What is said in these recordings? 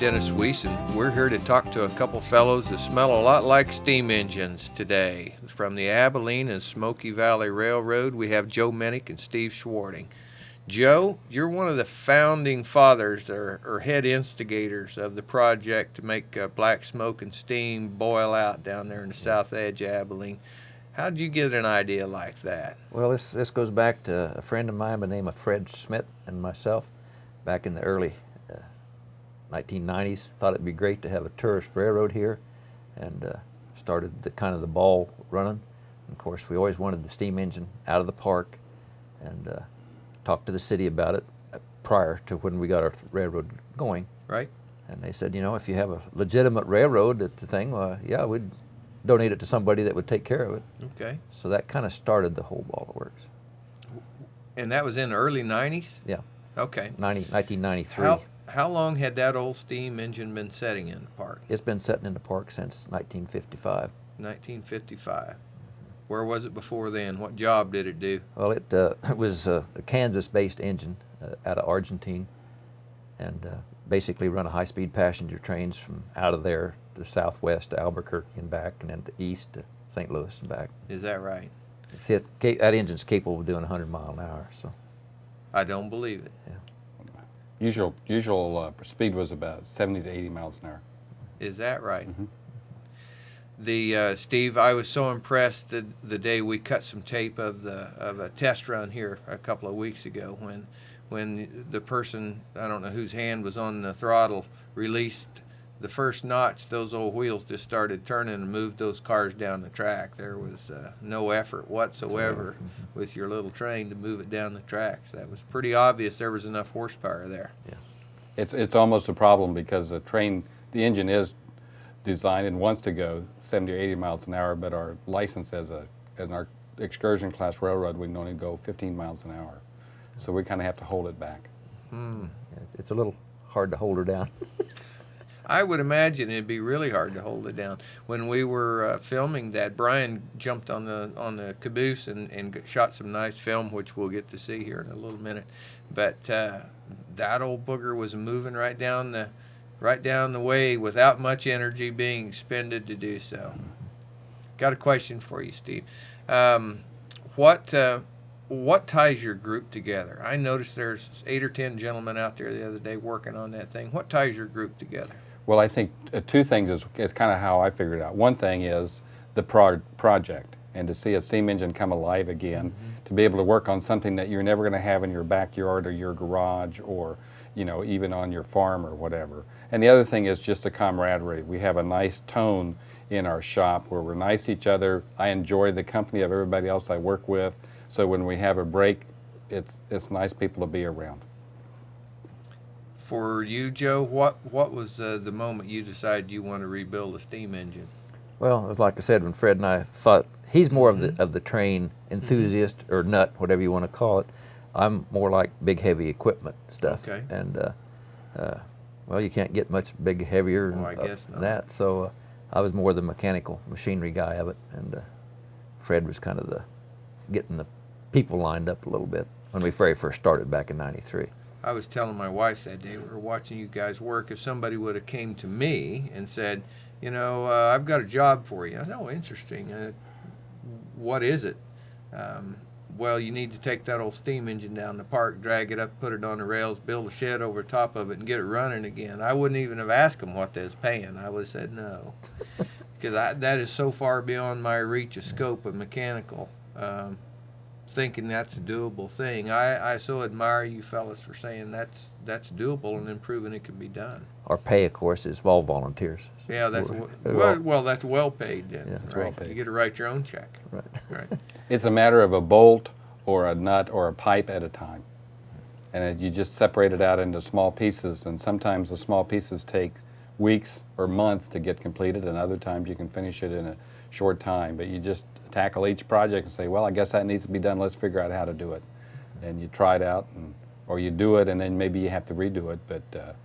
Dennis Weiss, and we're here to talk to a couple fellows that smell a lot like steam engines today. From the Abilene and Smoky Valley Railroad, we have Joe Mennick and Steve Schwarting. Joe, you're one of the founding fathers or head instigators of the project to make black smoke and steam boil out down there in the south edge of Abilene. How did you get an idea like that? Well, this goes back to a friend of mine by the name of Fred Schmidt and myself back in the early 1990s. Thought it'd be great to have a tourist railroad here, and started the ball running. And of course, we always wanted the steam engine out of the park, and talked to the city about it prior to when we got our railroad going. Right. And they said, if you have a legitimate railroad at the thing, yeah, we'd donate it to somebody that would take care of it. Okay. So that kind of started the whole ball of works. And that was in the early 90s? Yeah. Okay. 1993. How long had that old steam engine been setting in the park? It's been sitting in the park since 1955. 1955. Where was it before then? What job did it do? Well, it was a Kansas-based engine out of Argentine, and basically run a high-speed passenger trains from out of there to southwest to Albuquerque and back, and then to east to St. Louis and back. Is that right? That engine's capable of doing 100 mile an hour. So I don't believe it. Yeah. Usual speed was about 70 to 80 miles an hour. Is that right? Mm-hmm. Steve, I was so impressed the day we cut some tape of a test run here a couple of weeks ago when the person, I don't know whose hand was on the throttle, released the first notch. Those old wheels just started turning and moved those cars down the track. There was no effort whatsoever with your little train to move it down the tracks. That was pretty obvious there was enough horsepower there. Yeah. It's almost a problem because the engine is designed and wants to go 70 or 80 miles an hour, but our license as our excursion class railroad, we can only go 15 miles an hour. So we kind of have to hold it back. Yeah, it's a little hard to hold her down. I would imagine it'd be really hard to hold it down. When we were filming that, Brian jumped on the caboose and shot some nice film, which we'll get to see here in a little minute. But that old booger was moving right down the way without much energy being expended to do so. Got a question for you, Steve. What ties your group together? I noticed there's 8 or 10 gentlemen out there the other day working on that thing. What ties your group together? Well, I think two things is kind of how I figured it out. One thing is the project, and to see a steam engine come alive again, to be able to work on something that you're never going to have in your backyard or your garage or even on your farm or whatever. And the other thing is just the camaraderie. We have a nice tone in our shop where we're nice to each other. I enjoy the company of everybody else I work with. So when we have a break, it's nice people to be around. For you, Joe, what was the moment you decided you want to rebuild a steam engine? Well, it's like I said, when Fred and I thought, he's more of the train enthusiast or nut, whatever you want to call it. I'm more like big, heavy equipment stuff. Okay. And well, you can't get much big, heavier than that. So I was more the mechanical machinery guy of it, and Fred was kind of getting the people lined up a little bit when we very first started back in '93. I was telling my wife that day, we were watching you guys work, if somebody would have came to me and said, I've got a job for you. I said, oh, interesting. What is it? Well, you need to take that old steam engine down the park, drag it up, put it on the rails, build a shed over top of it, and get it running again. I wouldn't even have asked them what they was paying. I would have said no. Because that is so far beyond my reach of scope of mechanical. Thinking that's a doable thing. I so admire you fellas for saying that's doable and then proving it can be done. Our pay, of course, is all volunteers. Yeah, that's that's well paid then. Yeah, it's right? well paid. You get to write your own check. Right. It's a matter of a bolt or a nut or a pipe at a time. And you just separate it out into small pieces, and sometimes the small pieces take weeks or months to get completed, and other times you can finish it in a short time. But you just tackle each project and say, well, I guess that needs to be done. Let's figure out how to do it. And you try it out, or you do it, and then maybe you have to redo it. But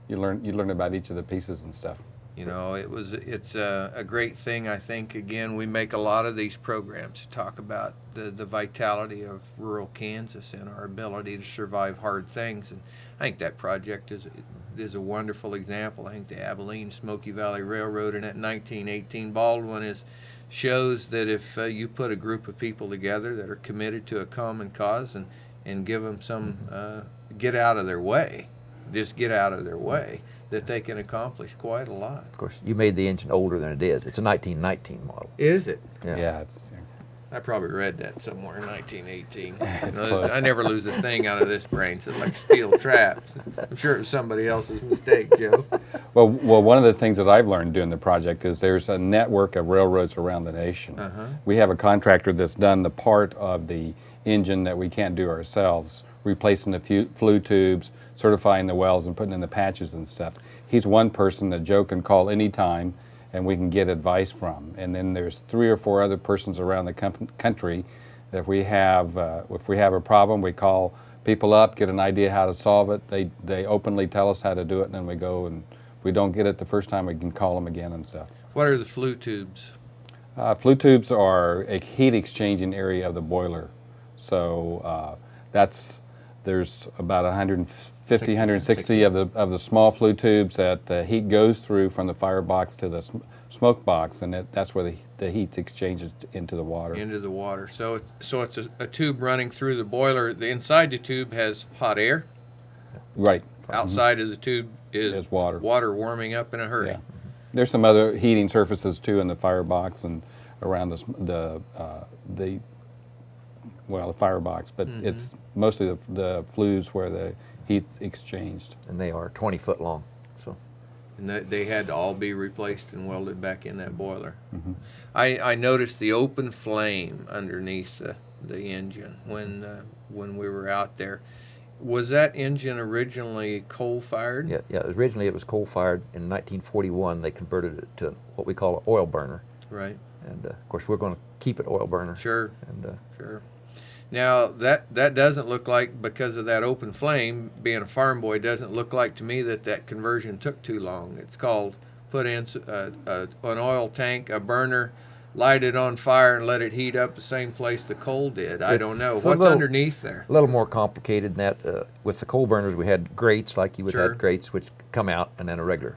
you learn about each of the pieces and stuff. It's a great thing. I think, again, we make a lot of these programs to talk about the vitality of rural Kansas and our ability to survive hard things. And think that project is a wonderful example. I think the Abilene Smoky Valley Railroad and that 1918 Baldwin shows that if you put a group of people together that are committed to a common cause and give them some get out of their way, just get out of their way, that they can accomplish quite a lot. Of course, you made the engine older than it is. It's a 1919 model. Is it? Yeah, I probably read that somewhere in 1918. It's close. I never lose a thing out of this brain. It's like steel traps. I'm sure it was somebody else's mistake, Joe. Well, one of the things that I've learned doing the project is there's a network of railroads around the nation. We have a contractor that's done the part of the engine that we can't do ourselves, replacing the flue tubes, certifying the wells, and putting in the patches and stuff. He's one person that Joe can call anytime, and we can get advice from. And then there's 3 or 4 other persons around the country that if we have a problem, we call people up, get an idea how to solve it. They openly tell us how to do it, and then we go, and if we don't get it the first time, we can call them again and stuff. What are the flue tubes? Flue tubes are a heat exchanging area of the boiler. So there's about 150, 160 of the small flue tubes that the heat goes through from the firebox to the smoke box, and that's where the heat exchanges into the water. Into the water. So it's a tube running through the boiler. The inside the tube has hot air. Right. Outside of the tube is water. Water warming up in a hurry. Yeah. There's some other heating surfaces too in the firebox and around the firebox, but it's mostly the flues where the heat's exchanged. And they are 20 foot long. So. And they had to all be replaced and welded back in that boiler. I noticed the open flame underneath the engine when we were out there. Was that engine originally coal-fired? Yeah. Originally it was coal-fired. In 1941, they converted it to what we call an oil burner. Right. And of course, we're going to keep it oil burner. Sure. And sure. Now that doesn't look like, because of that open flame, being a farm boy, doesn't look like to me that conversion took too long. It's called put in an oil tank, a burner, light it on fire, and let it heat up the same place the coal did. I don't know. What's underneath there? A little more complicated than that. With the coal burners, we had grates, like you would have grates, which come out, and then a regular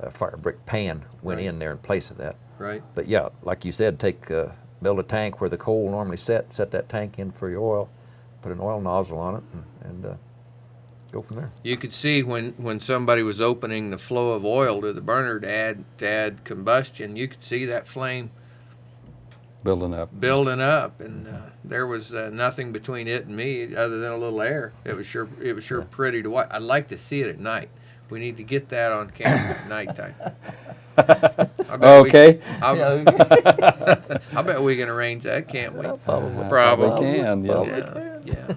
fire brick pan went in there in place of that. Right. But yeah, like you said, build a tank where the coal normally set that tank in for your oil, put an oil nozzle on it, and go from there. You could see when somebody was opening the flow of oil to the burner to add combustion, you could see that flame building up, and there was nothing between it and me other than a little air. It was sure pretty to watch. I'd like to see it at night. We need to get that on camera at nighttime. Okay. I bet we can arrange that, can't we? Probably can. Yes. Yeah.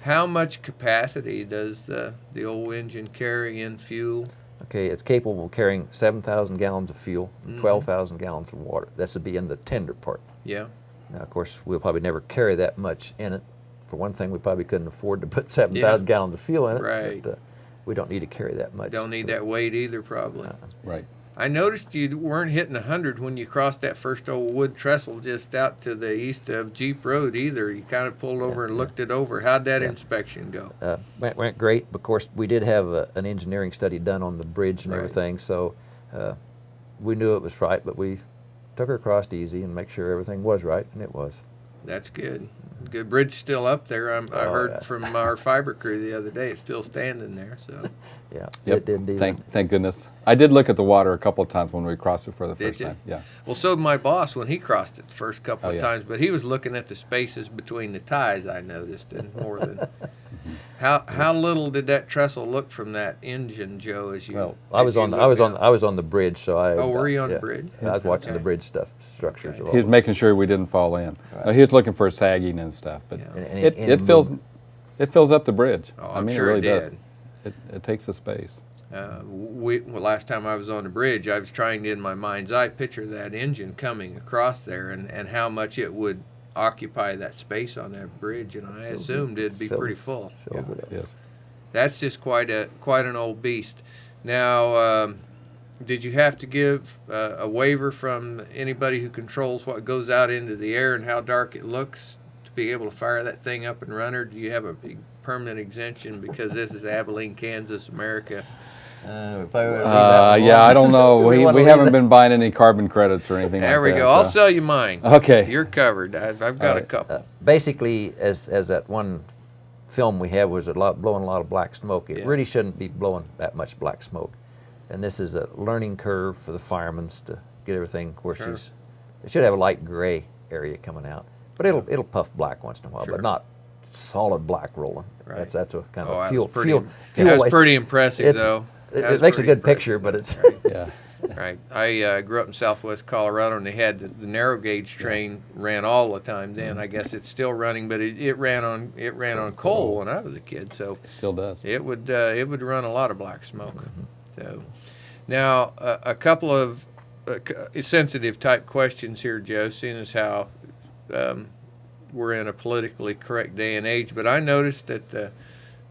How much capacity does the old engine carry in fuel? Okay, it's capable of carrying 7,000 gallons of fuel and 12,000 gallons of water. That's to be in the tender part. Yeah. Now, of course, we'll probably never carry that much in it. For one thing, we probably couldn't afford to put 7,000 gallons of fuel in it. Right. But, we don't need to carry that much. Don't need that weight either, probably. Right. I noticed you weren't hitting 100 when you crossed that first old wood trestle just out to the east of Jeep Road either. You kind of pulled over and looked it over. How'd that inspection go? Went great. Of course, we did have an engineering study done on the bridge and everything, so we knew it was right, but we took her across easy and make sure everything was right, and it was. That's good. Good bridge still up there. I heard from our fiber crew the other day. It's still standing there. So. Yeah. Yep. It didn't Thank goodness. I did look at the water a couple of times when we crossed it for the first time. Yeah. Well, so did my boss when he crossed it the first couple of times, but he was looking at the spaces between the ties. I noticed, and more than. How little did that trestle look from that engine, Joe? As you. Well, I was on the bridge, so I. Oh, were you on the bridge? I was watching the bridge structures. He was making sure we didn't fall in. He was looking for sagging and stuff, but it fills up the bridge. Oh, I mean, sure it really it does. did. It takes the space. Last time I was on the bridge, I was trying to, in my mind's eye, picture that engine coming across there and how much it would occupy that space on that bridge, and I assumed it'd be pretty full. Yes. That's just quite an old beast. Now, did you have to give a waiver from anybody who controls what goes out into the air and how dark it looks to be able to fire that thing up and run, or do you have a permanent exemption because this is Abilene, Kansas, America? Yeah, I don't know. we haven't been buying any carbon credits or anything like that. There we go. I'll sell you mine. Okay. You're covered. I've got a couple. Basically, as that one film we had was blowing a lot of black smoke. It really shouldn't be blowing that much black smoke. And this is a learning curve for the firemen to get everything. Of course, it should have a light gray area coming out, but it'll puff black once in a while, but not solid black rolling. Right. That's a kind of fuel That's waste. pretty impressive, though. It makes a good picture, but it's yeah. Right. I grew up in Southwest Colorado, and they had the narrow gauge train ran all the time. Then I guess it's still running, but it ran on coal when I was a kid. So it still does. It would run a lot of black smoke. So now a couple of sensitive type questions here, Joe. Seeing as how we're in a politically correct day and age, but I noticed that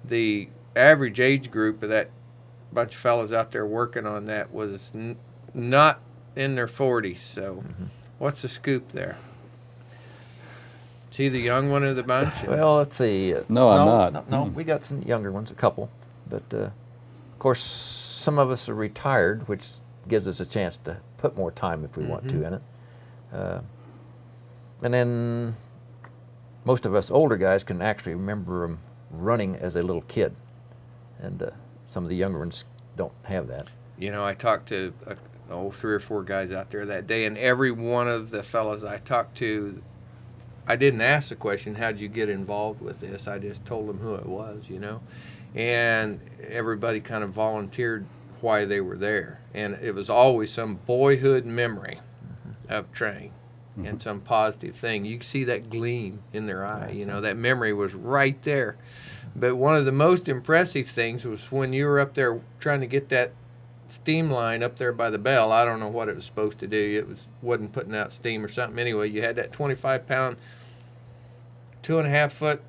the average age group of that bunch of fellows out there working on that was not in their 40s. So what's the scoop there? Is he the young one of the bunch? Well, let's see. No, I'm not. No, we got some younger ones, a couple. But, of course, some of us are retired, which gives us a chance to put more time if we want to in it. And then most of us older guys can actually remember them running as a little kid. And some of the younger ones don't have that. You know, I talked to 3 or 4 guys out there that day, and every one of the fellows I talked to, I didn't ask the question, how'd you get involved with this? I just told them who it was, you know. And everybody kind of volunteered why they were there. And it was always some boyhood memory of training and some positive thing. You can see that gleam in their eye, you know, that memory was right there. But one of the most impressive things was when you were up there trying to get that steam line up there by the bell. I don't know what it was supposed to do. Wasn't putting out steam or something. Anyway, you had that 25-pound, 2.5-foot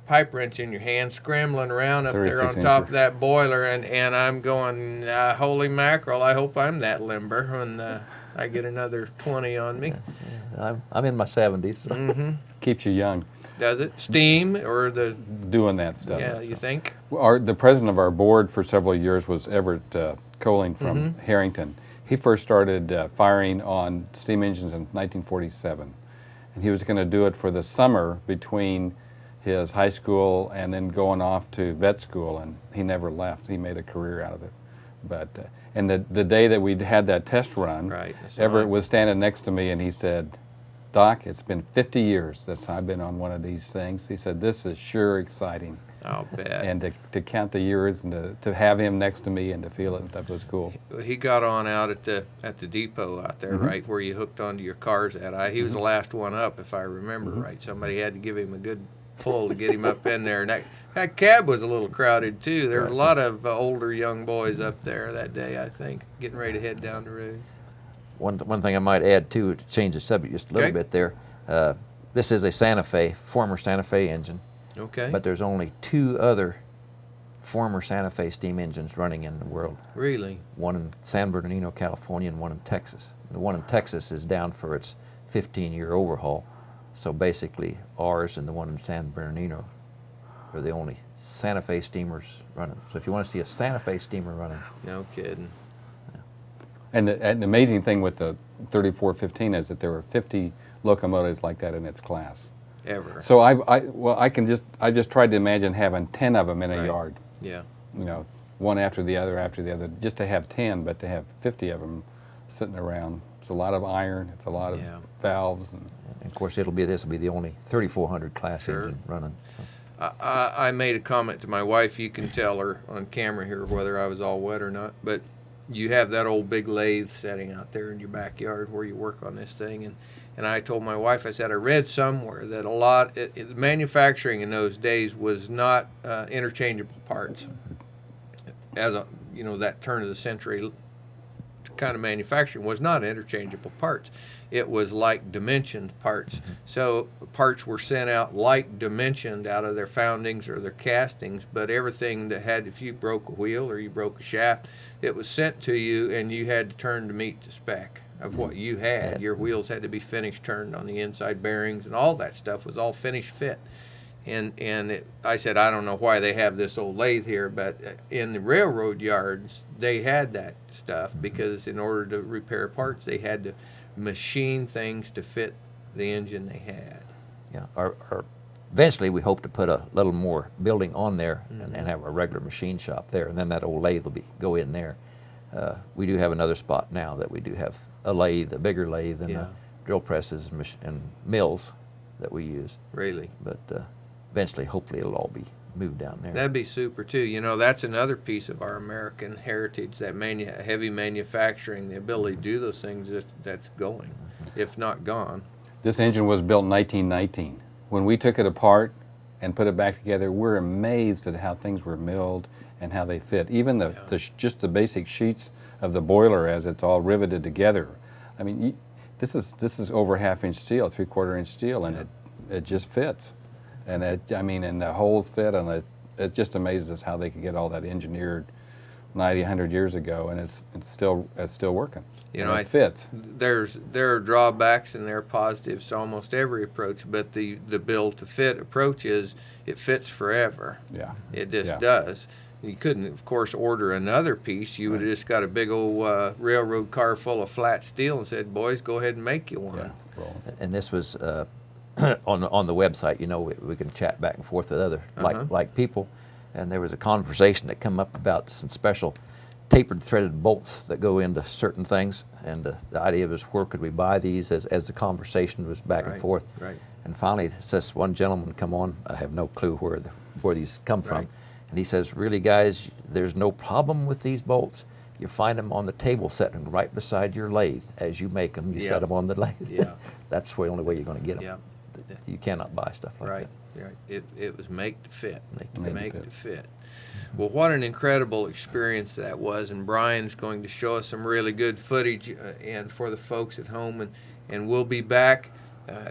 pipe wrench in your hand, scrambling around up there on top of that boiler, and I'm going, holy mackerel! I hope I'm that limber when I get another 20 on me. I'm in my 70s. So. Keeps you young. Does it? Steam or the doing that stuff? Yeah, you think? The president of our board for several years was Everett Coling from Harrington. He first started firing on steam engines in 1947, and he was going to do it for the summer between his high school and then going off to vet school, and he never left. He made a career out of it. But and the day that we had that test run, Everett was standing next to me, and he said, "Doc, it's been 50 years since I've been on one of these things." He said, "This is sure exciting." I'll bet. And to count the years and to have him next to me and to feel it and stuff was cool. He got on out at the depot out there, right where you hooked onto your cars at. He was the last one up, if I remember right. Somebody had to give him a good pull to get him up in there. And that cab was a little crowded too. There were a lot of older young boys up there that day, I think, getting ready to head down the road. One thing I might add too, to change the subject just a little bit there, this is a Santa Fe, former Santa Fe engine. Okay. But there's only 2 other former Santa Fe steam engines running in the world. Really? One in San Bernardino, California, and one in Texas. The one in Texas is down for its 15-year overhaul. So basically, ours and the one in San Bernardino are the only Santa Fe steamers running. So if you want to see a Santa Fe steamer running. No kidding. And the amazing thing with the 3415 is that there were 50 locomotives like that in its class. Ever. So I just tried to imagine having 10 of them in a yard. Yeah. You know, one after the other, just to have 10, but to have 50 of them sitting around. It's a lot of iron. It's a lot of valves. And of course, this will be the only 3400 class engine running. So. I made a comment to my wife. You can tell her on camera here whether I was all wet or not. But you have that old big lathe setting out there in your backyard where you work on this thing. And I told my wife, I said, I read somewhere that manufacturing in those days was not interchangeable parts. As that turn of the century kind of manufacturing was not interchangeable parts. It was like dimensioned parts. So parts were sent out like dimensioned out of their foundings or their castings, but everything that had, if you broke a wheel or you broke a shaft, it was sent to you and you had to turn to meet the spec of what you had. Your wheels had to be finished turned on the inside bearings, and all that stuff was all finished fit. I said, I don't know why they have this old lathe here, but in the railroad yards, they had that stuff because in order to repair parts, they had to machine things to fit the engine they had. Yeah. Eventually, we hope to put a little more building on there and have a regular machine shop there, and then that old lathe will go in there. We do have another spot now that we do have a lathe, a bigger lathe, and drill presses and mills that we use. Really? But eventually, hopefully, it'll all be moved down there. That'd be super too. You know, that's another piece of our American heritage, that heavy manufacturing, the ability to do those things, that's going, if not gone. This engine was built in 1919. When we took it apart and put it back together, we're amazed at how things were milled and how they fit. Even just the basic sheets of the boiler as it's all riveted together. I mean, this is over 1/2 inch steel, 3/4 inch steel, and it just fits. And and the holes fit, and it just amazes us how they could get all that engineered 90, 100 years ago, and it's still working. You know, it fits. There are drawbacks and there are positives to almost every approach, but the build to fit approach is it fits forever. Yeah. It just does. You couldn't, of course, order another piece. You would have just got a big old railroad car full of flat steel and said, "Boys, go ahead and make you one." Yeah. And this was on the website. You know, we can chat back and forth with other like people. And there was a conversation that come up about some special tapered threaded bolts that go into certain things. And the idea was, where could we buy these? As the conversation was back and forth. Right. And finally, this one gentleman come on. I have no clue where these come from. And he says, "Really, guys, there's no problem with these bolts. You find them on the table setting right beside your lathe. As you make them, you set them on the lathe." Yeah. That's the only way you're going to get them. Yeah. You cannot buy stuff like that. Right. It was make to fit. Make to fit. Well, what an incredible experience that was, and Brian's going to show us some really good footage and for the folks at home, and we'll be back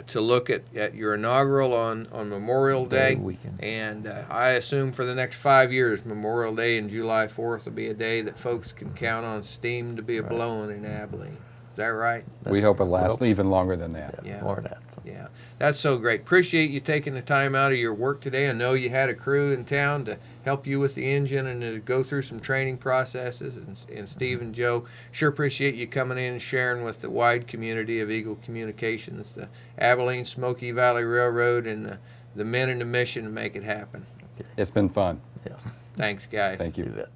to look at your inaugural on Memorial Day weekend. And I assume for the next 5 years, Memorial Day and July 4th will be a day that folks can count on steam to be a-blowing in Abilene. Is that right? We hope it lasts even longer than that. Yeah. More than that. So. Yeah, that's so great. Appreciate you taking the time out of your work today. I know you had a crew in town to help you with the engine and to go through some training processes. And Steve and Joe, sure appreciate you coming in and sharing with the wide community of Eagle Communications, the Abilene Smoky Valley Railroad, and the men in the mission to make it happen. It's been fun. Yeah. Thanks, guys. Thank you. Do that.